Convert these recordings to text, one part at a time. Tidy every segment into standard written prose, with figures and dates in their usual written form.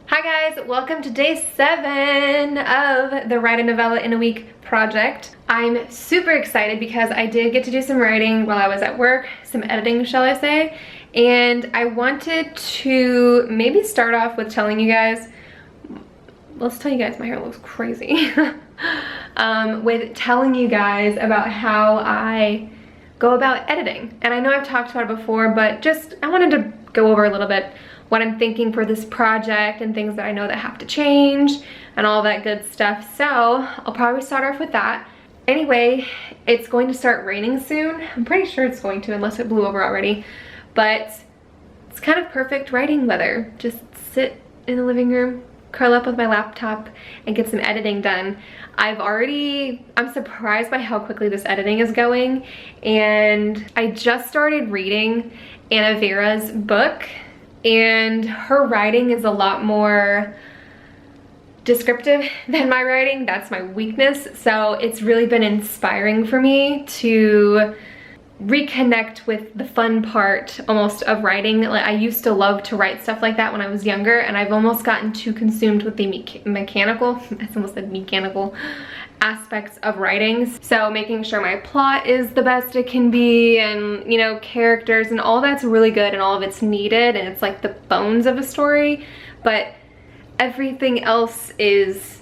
Hi guys, welcome to day 7 of the Write a Novella in a Week project. I'm super excited because I did get to do some writing while I was at work, some editing shall I say, and I wanted to maybe start off with telling you guys, let's tell you guys my hair looks crazy, with telling you guys about how I go about editing. And I know I've talked about it before, but just I wanted to go over a little bit what I'm thinking for this project and things that I know that have to change and all that good stuff. So I'll probably start off with that. Anyway, it's going to start raining soon. I'm pretty sure it's going to, unless it blew over already. But it's kind of perfect writing weather. Just sit in the living room, curl up with my laptop, and get some editing done. I'm surprised by how quickly this editing is going. And I just started reading Anna Vera's book, and her writing is a lot more descriptive than my writing. That's my weakness. So it's really been inspiring for me to reconnect with the fun part almost of writing. Like, I used to love to write stuff like that when I was younger, and I've almost gotten too consumed with the mechanical, I almost said mechanical aspects of writing. So making sure my plot is the best it can be, and you know, characters and all that's really good and all of it's needed, and it's like the bones of a story, but everything else is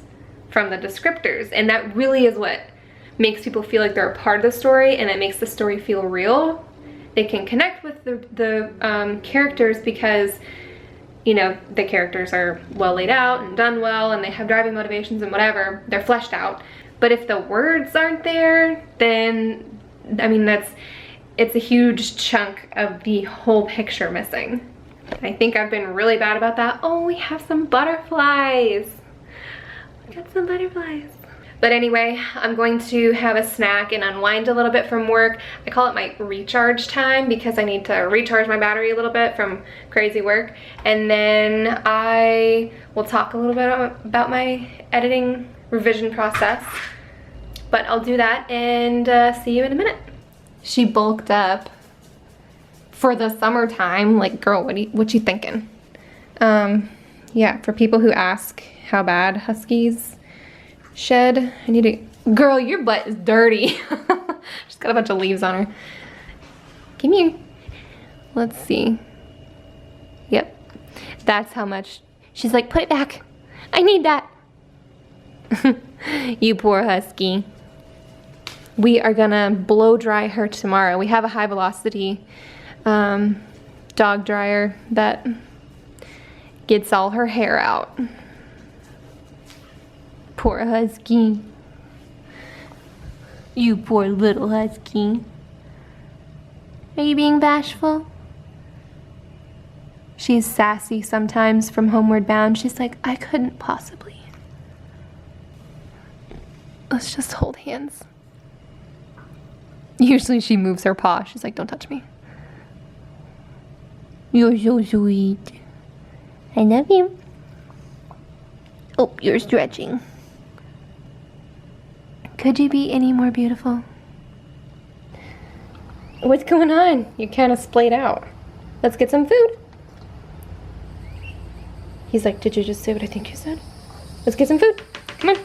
from the descriptors, and that really is what makes people feel like they're a part of the story, and it makes the story feel real. They can connect with the characters because, you know, the characters are well laid out and done well, and they have driving motivations and whatever, they're fleshed out. But if the words aren't there, then, I mean, it's a huge chunk of the whole picture missing. I think I've been really bad about that. Oh, we have some butterflies. We got some butterflies. But anyway, I'm going to have a snack and unwind a little bit from work. I call it my recharge time because I need to recharge my battery a little bit from crazy work. And then I will talk a little bit about my editing revision process. But I'll do that and see you in a minute. She bulked up for the summertime. Like, girl, what you thinking? Yeah, for people who ask how bad huskies shed, I need to, girl, your butt is dirty. She's got a bunch of leaves on her. Come here. Let's see. Yep, that's how much. She's like, put it back. I need that. You poor husky. We are gonna blow dry her tomorrow. We have a high velocity dog dryer that gets all her hair out. Poor husky. You poor little husky. Are you being bashful? She's sassy sometimes from Homeward Bound. She's like, I couldn't possibly. Let's just hold hands. Usually she moves her paw. She's like, don't touch me. You're so sweet. I love you. Oh, you're stretching. Could you be any more beautiful? What's going on? You're kind of splayed out. Let's get some food. He's like, did you just say what I think you said? Let's get some food. Come on.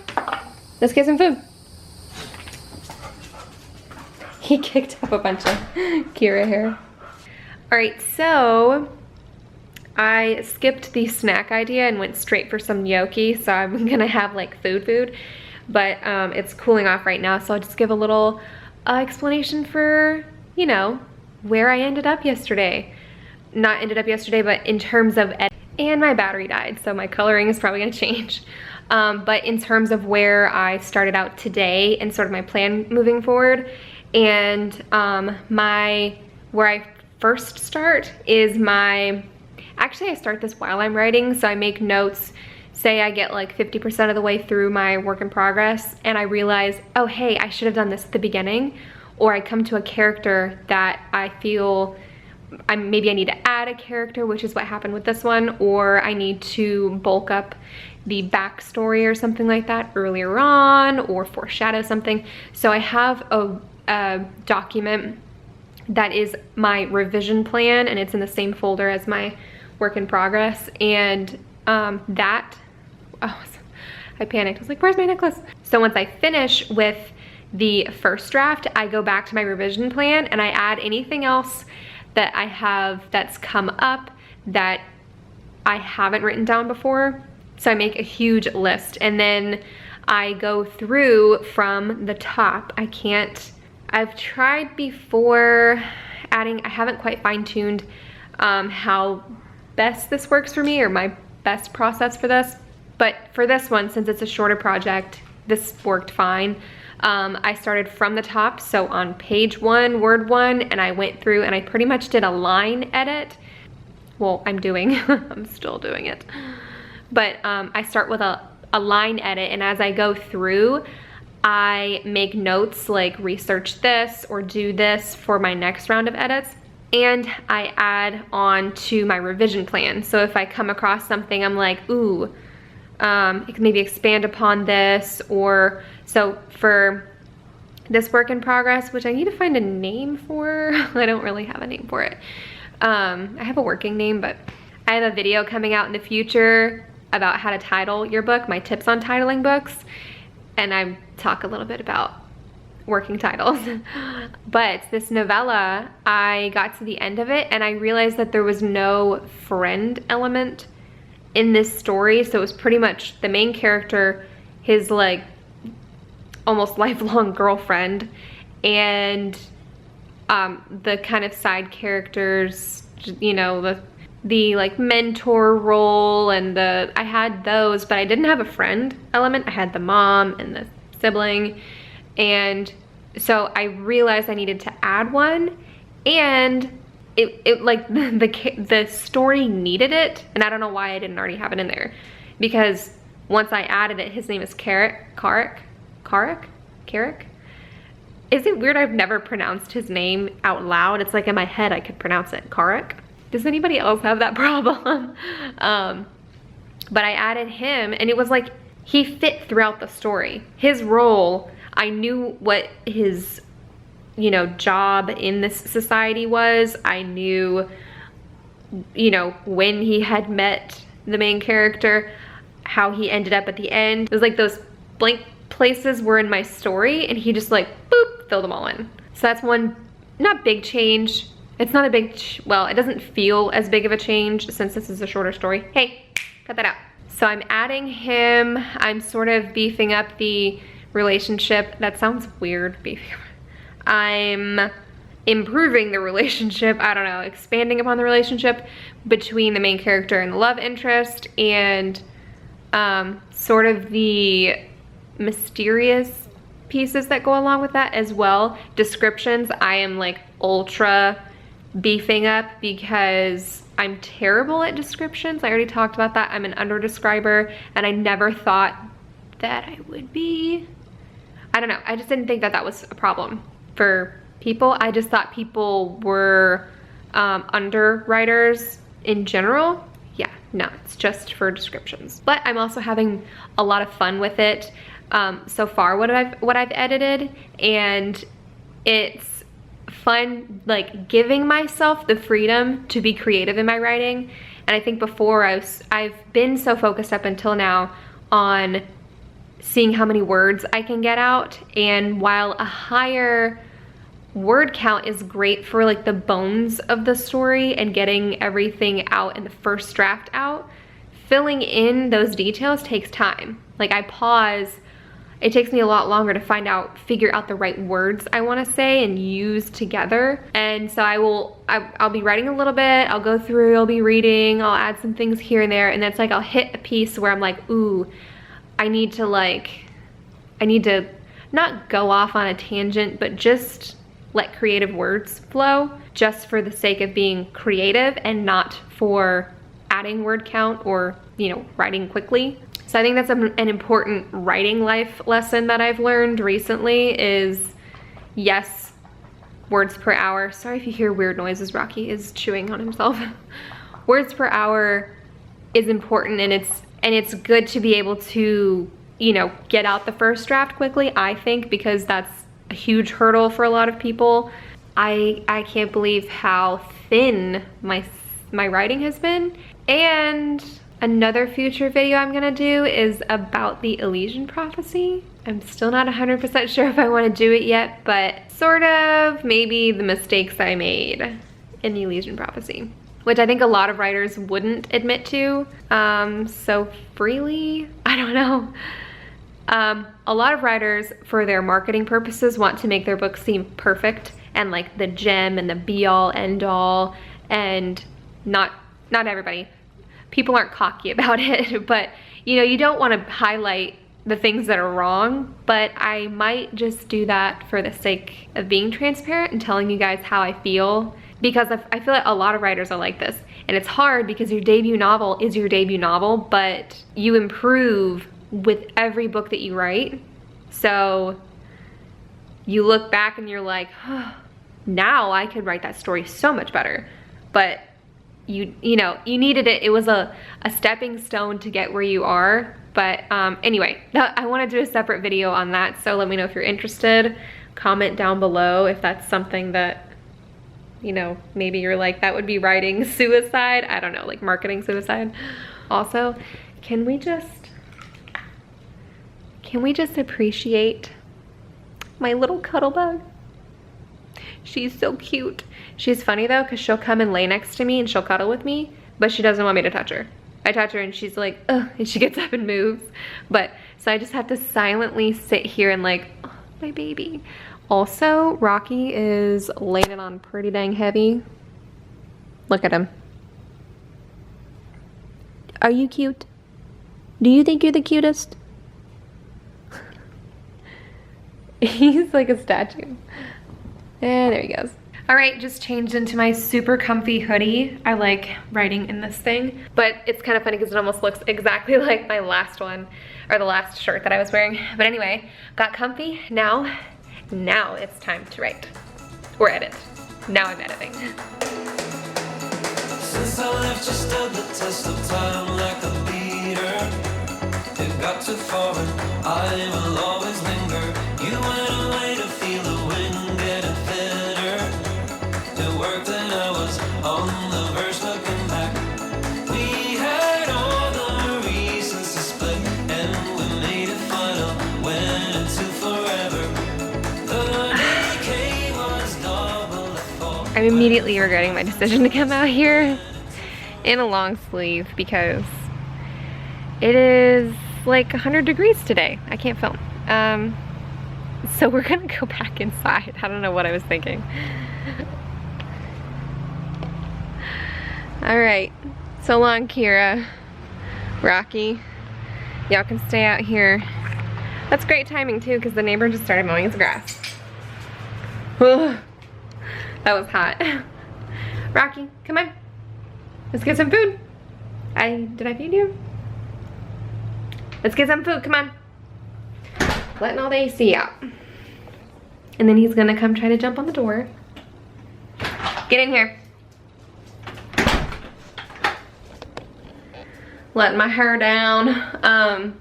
Let's get some food. He kicked up a bunch of Kira hair. All right, so I skipped the snack idea and went straight for some gnocchi. So I'm gonna have like food, but it's cooling off right now. So I'll just give a little explanation for, you know, where I ended up yesterday. Not ended up yesterday, but in terms of and my battery died, so my coloring is probably gonna change. But in terms of where I started out today and sort of my plan moving forward, and where I first start is actually I start this while I'm writing, so I make notes. Say I get like 50% of the way through my work in progress and I realize, oh hey, I should have done this at the beginning, or I come to a character that I feel maybe I need to add a character, which is what happened with this one, or I need to bulk up the backstory or something like that earlier on, or foreshadow something. So I have a document that is my revision plan, and it's in the same folder as my work in progress, and I panicked. I was like, where's my necklace? So once I finish with the first draft, I go back to my revision plan and I add anything else that I have that's come up that I haven't written down before. So I make a huge list and then I go through from the top. I've tried before adding, I haven't quite fine-tuned how best this works for me or my best process for this. But for this one, since it's a shorter project, this worked fine. I started from the top, so on page 1, word 1, and I went through and I pretty much did a line edit. Well, I'm still doing it. But I start with a line edit, and as I go through, I make notes like research this or do this for my next round of edits. And I add on to my revision plan. So if I come across something, I'm like, ooh, it can maybe expand upon this, or so for this work in progress, which I need to find a name for. I don't really have a name for it. I have a working name, but I have a video coming out in the future about how to title your book, my tips on titling books, and I talk a little bit about working titles. But this novella, I got to the end of it and I realized that there was no friend element in this story. So it was pretty much the main character, his like almost lifelong girlfriend, and the kind of side characters, you know, the like mentor role, and I had those, but I didn't have a friend element. I had the mom and the sibling, and so I realized I needed to add one, and it like the story needed it, and I don't know why I didn't already have it in there, because once I added it, his name is Carrick. Is it weird I've never pronounced his name out loud? It's like in my head I could pronounce it, Carrick. Does anybody else have that problem? But I added him, and it was like he fit throughout the story. His role, I knew what his, you know, job in this society was. I knew, you know, when he had met the main character, how he ended up at the end. It was like those blank places were in my story, and he just like, boop, filled them all in. So that's one, not big change. It's not a big, well, it doesn't feel as big of a change since this is a shorter story. Hey, cut that out. So I'm adding him. I'm sort of beefing up the relationship. That sounds weird, beefing up. I'm improving the relationship, I don't know, expanding upon the relationship between the main character and the love interest, and sort of the mysterious pieces that go along with that as well. Descriptions, I am like ultra beefing up because I'm terrible at descriptions. I already talked about that. I'm an under-describer, and I never thought that I would be. I don't know, I just didn't think that that was a problem for people. I just thought people were underwriters in general. Yeah, no, it's just for descriptions. But I'm also having a lot of fun with it so far, what I've edited, and it's fun, like giving myself the freedom to be creative in my writing. And I think before I've been so focused up until now on seeing how many words I can get out, and while a higher word count is great for like the bones of the story and getting everything out in the first draft out, filling in those details takes time. Like I pause, it takes me a lot longer to figure out the right words I want to say and use together. And so I'll be writing a little bit, I'll go through, I'll be reading, I'll add some things here and there, and that's like I'll hit a piece where I'm like, ooh, I need to not go off on a tangent, but just let creative words flow, just for the sake of being creative and not for adding word count or, you know, writing quickly. So I think that's an important writing life lesson that I've learned recently is, yes, words per hour. Sorry if you hear weird noises, Rocky is chewing on himself. Words per hour is important, and it's good to be able to, you know, get out the first draft quickly, I think, because that's a huge hurdle for a lot of people. I can't believe how thin my writing has been, and Another future video I'm gonna do is about the Elysian Prophecy. I'm still not 100% sure if I want to do it yet, but sort of maybe the mistakes I made in the Elysian Prophecy, which I think a lot of writers wouldn't admit to so freely. I don't know. A lot of writers, for their marketing purposes, want to make their books seem perfect and like the gem and the be-all, end-all, and not everybody. People aren't cocky about it, but you know, you don't want to highlight the things that are wrong, but I might just do that for the sake of being transparent and telling you guys how I feel, because I feel like a lot of writers are like this, and it's hard because your debut novel is your debut novel, but you improve with every book that you write. So you look back and you're like, oh, now I could write that story so much better, but you know, you needed it. It was a stepping stone to get where you are. But anyway, I want to do a separate video on that, so let me know if you're interested. Comment down below if that's something that, you know, maybe you're like, that would be writing suicide. I don't know, like marketing suicide. Also, can we just appreciate my little cuddle bug? She's so cute. She's funny though, because she'll come and lay next to me and she'll cuddle with me, but she doesn't want me to touch her. I touch her and she's like, ugh, and she gets up and moves. But, so I just have to silently sit here and like, oh, my baby. Also, Rocky is laying it on pretty dang heavy. Look at him. Are you cute? Do you think you're the cutest? He's like a statue. And there he goes. All right, just changed into my super comfy hoodie. I like writing in this thing, but it's kind of funny because it almost looks exactly like my last one, or the last shirt that I was wearing. But anyway, got comfy. Now it's time to write or edit. Now I'm editing. Since I left, you stood the test of time like a leader. It got too far, and I will always linger. You went away to feel the wind getting thinner. It worked and I was on the verge looking back. We had all the reasons to split, and we made it final, went into forever. The decay was double the fall. I'm immediately regretting my decision to come out here in a long sleeve because it is like 100 degrees today. I can't film. So we're gonna go back inside. I don't know what I was thinking. All right, so long, Kira, Rocky. Y'all can stay out here. That's great timing too, because the neighbor just started mowing his grass. Ugh, that was hot. Rocky, come on. Let's get some food. Did I feed you? Let's get some food, come on. Letting all the AC out. And then he's gonna come try to jump on the door. Get in here. Letting my hair down. I'm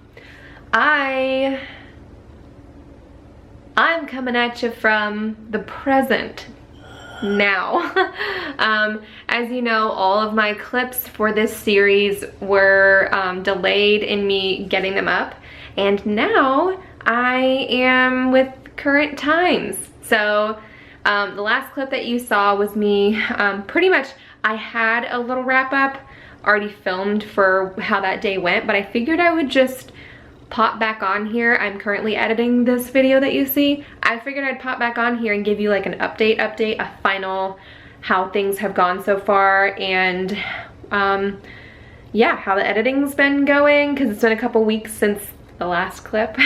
coming at you from the present now. As you know, all of my clips for this series were delayed in me getting them up, and now I am with current times. So the last clip that you saw was me pretty much, I had a little wrap up already filmed for how that day went, but I figured I would just pop back on here. I'm currently editing this video that you see. I figured I'd pop back on here and give you like an update, a final, how things have gone so far, and yeah, how the editing's been going, because it's been a couple weeks since the last clip.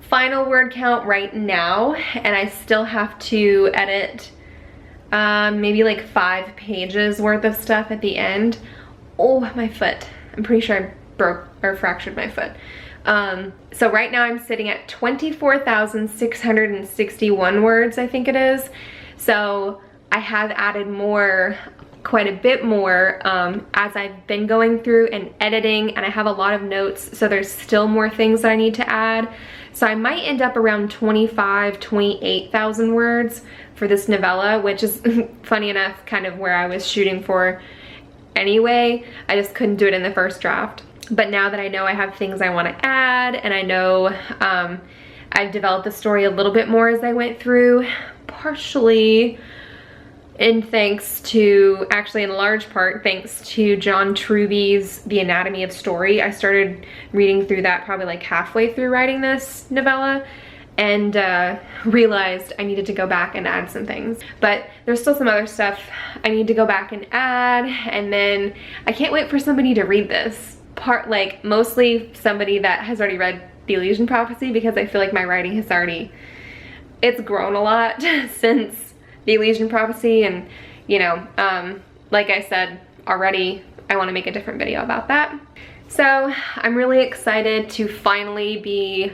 Final word count right now, and I still have to edit maybe like 5 pages worth of stuff at the end. Oh, my foot. I'm pretty sure I broke or fractured my foot. So right now I'm sitting at 24,661 words, I think it is. So I have added more, quite a bit more as I've been going through and editing, and I have a lot of notes, so there's still more things that I need to add. So I might end up around 28,000 words for this novella, which is funny enough kind of where I was shooting for anyway. I just couldn't do it in the first draft. But now that I know I have things I want to add, and I know I've developed the story a little bit more as I went through, partially in thanks to, actually in large part, thanks to John Truby's The Anatomy of Story. I started reading through that probably like halfway through writing this novella, and realized I needed to go back and add some things. But there's still some other stuff I need to go back and add, and then I can't wait for somebody to read this. Like mostly somebody that has already read The Elysian Prophecy, because I feel like my writing has already, it's grown a lot since The Elysian Prophecy, and you know, like I said already, I want to make a different video about that. So I'm really excited to finally be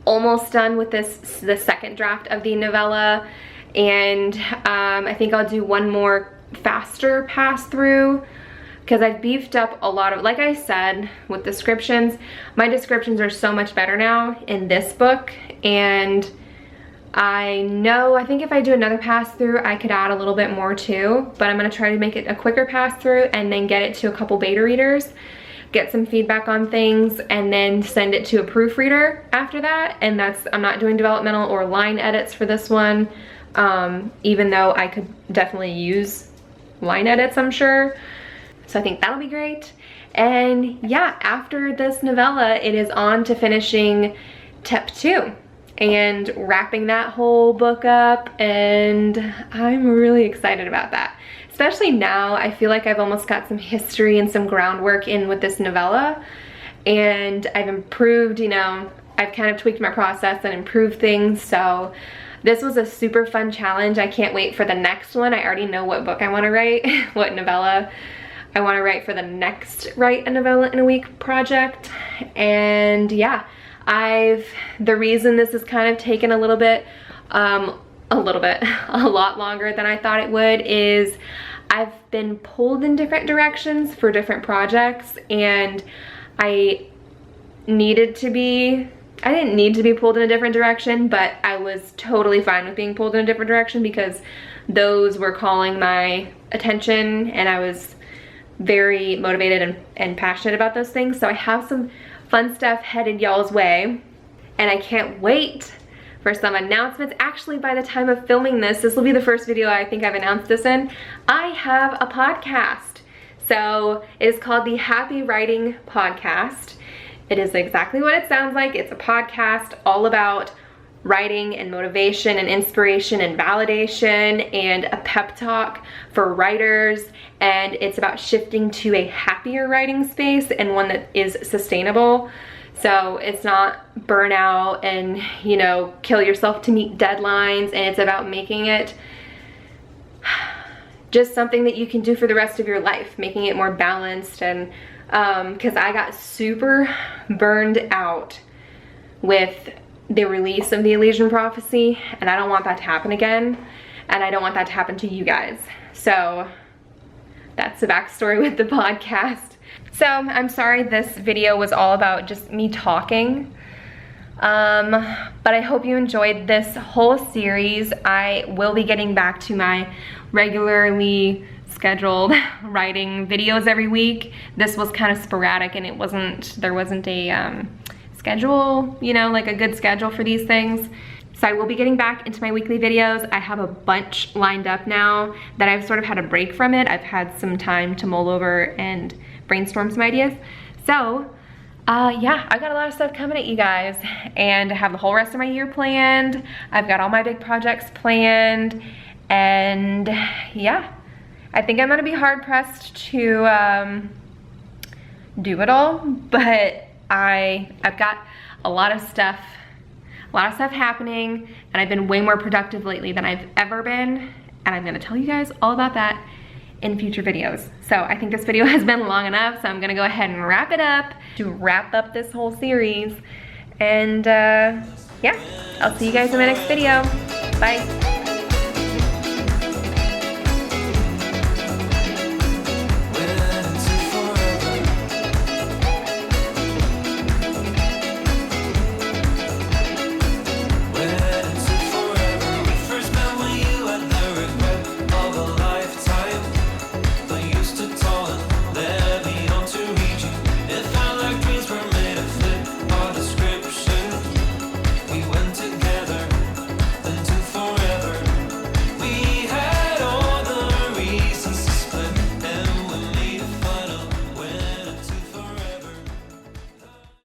almost done with the second draft of the novella, and I think I'll do one more faster pass through, because I've beefed up a lot of, like I said, with descriptions. My descriptions are so much better now in this book, and I think if I do another pass through, I could add a little bit more too, but I'm gonna try to make it a quicker pass through and then get it to a couple beta readers, get some feedback on things, and then send it to a proofreader after that. And I'm not doing developmental or line edits for this one, even though I could definitely use line edits, I'm sure. So I think that'll be great. And yeah, after this novella, it is on to finishing Tep 2 and wrapping that whole book up, and I'm really excited about that. Especially now, I feel like I've almost got some history and some groundwork in with this novella, and I've improved, you know, I've kind of tweaked my process and improved things, so this was a super fun challenge. I can't wait for the next one. I already know what book I want to write, what novella I want to write for the next Write a Novella in a Week project, and yeah. The reason this has kind of taken a lot longer than I thought it would is I've been pulled in different directions for different projects, and I didn't need to be pulled in a different direction, but I was totally fine with being pulled in a different direction because those were calling my attention, and I was very motivated and passionate about those things. So I have some fun stuff headed y'all's way, and I can't wait for some announcements. Actually, by the time of filming this will be the first video I think I've announced this in. I have a podcast. So it is called the Happy Writing Podcast. It is exactly what it sounds like. It's a podcast all about writing and motivation and inspiration and validation and a pep talk for writers, and it's about shifting to a happier writing space and one that is sustainable. So it's not burnout and, you know, kill yourself to meet deadlines, and it's about making it just something that you can do for the rest of your life, making it more balanced. And because I got super burned out with the release of The Elysian Prophecy, and I don't want that to happen again, and I don't want that to happen to you guys. So that's the backstory with the podcast. So I'm sorry this video was all about just me talking, but I hope you enjoyed this whole series. I will be getting back to my regularly scheduled writing videos every week. This was kind of sporadic, and there wasn't a schedule, you know, like a good schedule for these things. So I will be getting back into my weekly videos. I have a bunch lined up now that I've sort of had a break from it. I've had some time to mull over and brainstorm some ideas. So yeah, I got a lot of stuff coming at you guys, and I have the whole rest of my year planned. I've got all my big projects planned, and yeah, I think I'm gonna be hard pressed to do it all, but I've got a lot of stuff happening, and I've been way more productive lately than I've ever been, and I'm gonna tell you guys all about that in future videos. So I think this video has been long enough, so I'm gonna go ahead and wrap it up to wrap up this whole series. And yeah, I'll see you guys in my next video. Bye.